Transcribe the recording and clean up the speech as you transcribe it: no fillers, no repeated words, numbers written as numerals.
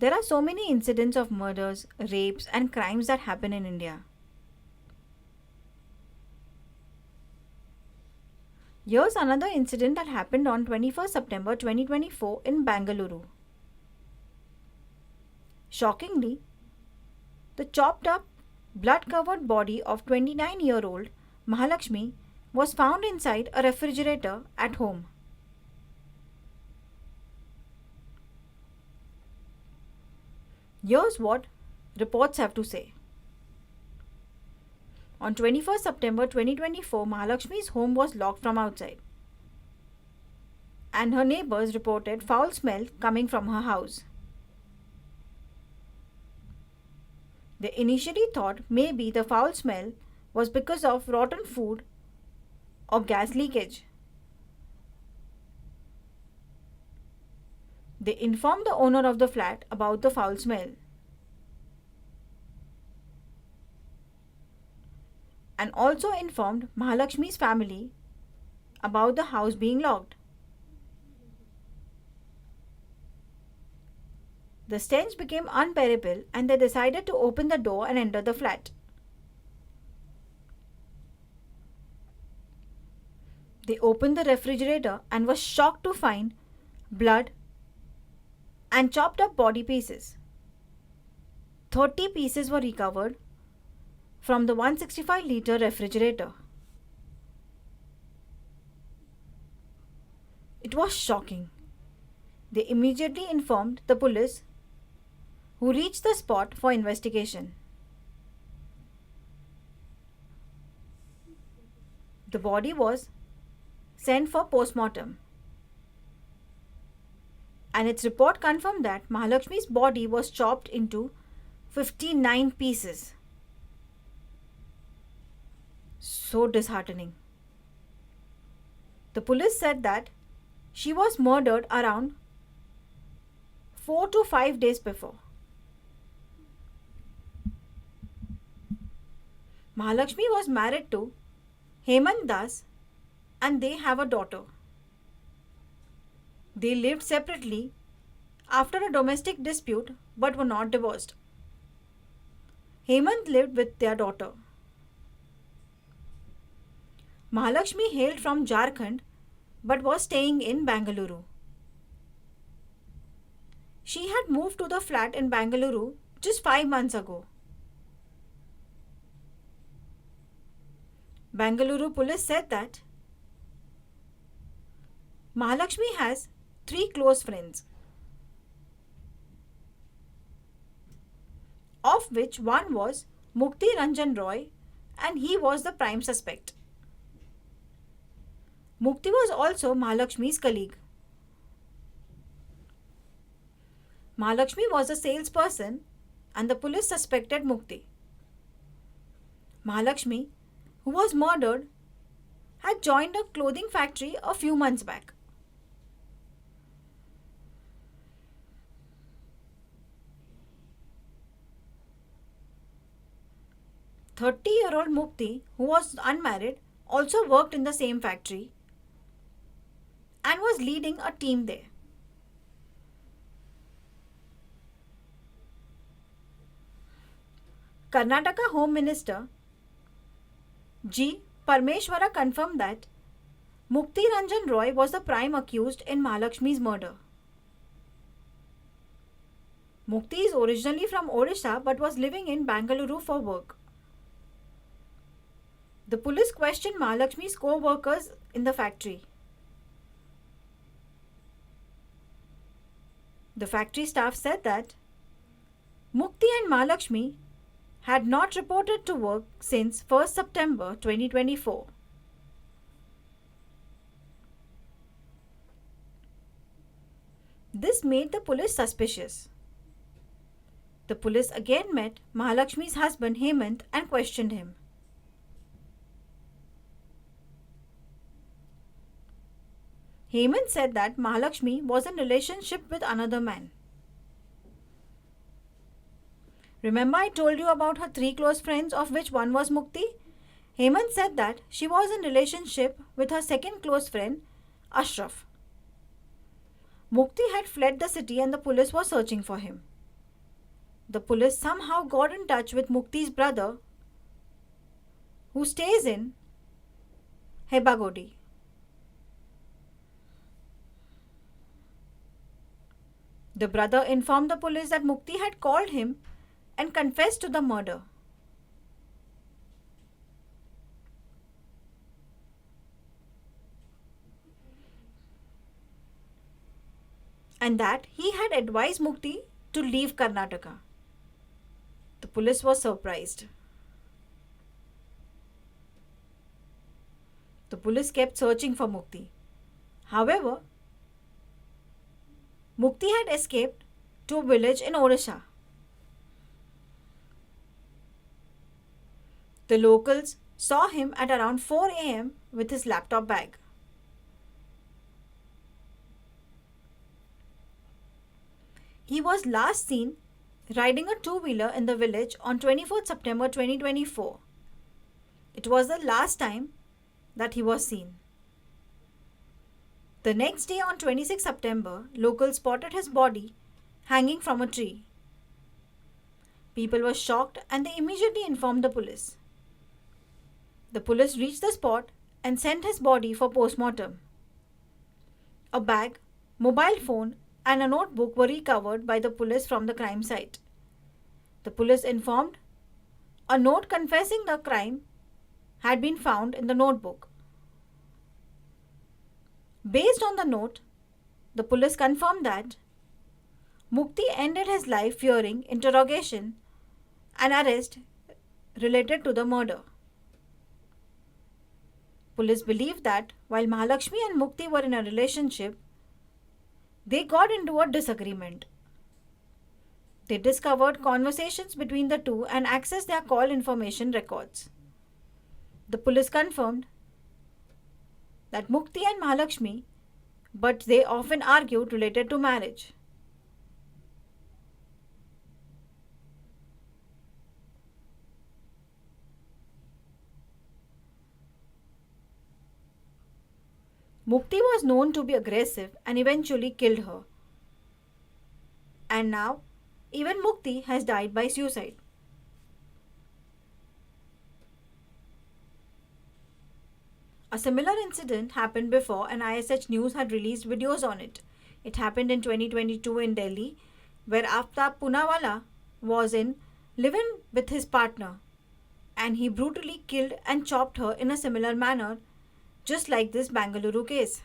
There are so many incidents of murders, rapes, and crimes that happen in India. Here's another incident that happened on 21st September 2024 in Bengaluru. Shockingly, the chopped up, blood covered body of 29-year-old Mahalakshmi was found inside a refrigerator at home. Here's what reports have to say. On 21st September 2024, Mahalakshmi's home was locked from outside, and her neighbours reported foul smell coming from her house. They initially thought maybe the foul smell was because of rotten food or gas leakage. They informed the owner of the flat about the foul smell and also informed Mahalakshmi's family about the house being locked. The stench became unbearable and they decided to open the door and enter the flat. They opened the refrigerator and were shocked to find blood and chopped up body pieces. 30 pieces were recovered from the 165-litre refrigerator. It was shocking. They immediately informed the police, who reached the spot for investigation. The body was sent for postmortem, and its report confirmed that Mahalakshmi's body was chopped into 59 pieces. So disheartening. The police said that she was murdered around 4 to 5 days before. Mahalakshmi was married to Hemant Das and they have a daughter. They lived separately after a domestic dispute but were not divorced. Hemant lived with their daughter. Mahalakshmi hailed from Jharkhand but was staying in Bengaluru. She had moved to the flat in Bengaluru just 5 months ago. Bengaluru police said that Mahalakshmi has 3 close friends, of which one was Mukti Ranjan Roy and he was the prime suspect. Mukti was also Mahalakshmi's colleague. Mahalakshmi was a salesperson and the police suspected Mukti. Mahalakshmi, who was murdered, had joined a clothing factory a few months back. "30-year-old Mukti, who was unmarried, also worked in the same factory and was leading a team there. Karnataka Home Minister G. Parmeshwara confirmed that Mukti Ranjan Roy was the prime accused in Mahalakshmi's murder. Mukti is originally from Odisha but was living in Bengaluru for work. The police questioned Mahalakshmi's co-workers in the factory. The factory staff said that Mukti and Mahalakshmi had not reported to work since 1st September 2024. This made the police suspicious. The police again met Mahalakshmi's husband Hemant and questioned him. Hemant said that Mahalakshmi was in a relationship with another man. Remember I told you about her 3 close friends, of which one was Mukti? Hemant said that she was in relationship with her second close friend, Ashraf. Mukti had fled the city and the police was searching for him. the police somehow got in touch with Mukti's brother, who stays in Hebagodi. The brother informed the police that Mukti had called him and confessed to the murder. And that he had advised Mukti to leave Karnataka. The police was surprised. The police kept searching for Mukti. However, Mukti had escaped to a village in Odisha. The locals saw him at around 4 a.m. with his laptop bag. He was last seen riding a two-wheeler in the village on 24th September 2024. It was the last time that he was seen. The next day on 26 September, locals spotted his body hanging from a tree. People were shocked and they immediately informed the police. The police reached the spot and sent his body for postmortem. A bag, mobile phone, and a notebook were recovered by the police from the crime site. The police informed a note confessing the crime had been found in the notebook. Based on the note, the police confirmed that Mukti ended his life fearing interrogation and arrest related to the murder. Police believe that while Mahalakshmi and Mukti were in a relationship, they got into a disagreement. They discovered conversations between the two and accessed their call information records. The police confirmed that Mukti and Mahalakshmi, but they often argued related to marriage. Mukti was known to be aggressive and eventually killed her. And now, even Mukti has died by suicide. A similar incident happened before and ISH News had released videos on it. It happened in 2022 in Delhi, where Aftab Poonawalla was in live-in with his partner and he brutally killed and chopped her in a similar manner, just like this Bengaluru case.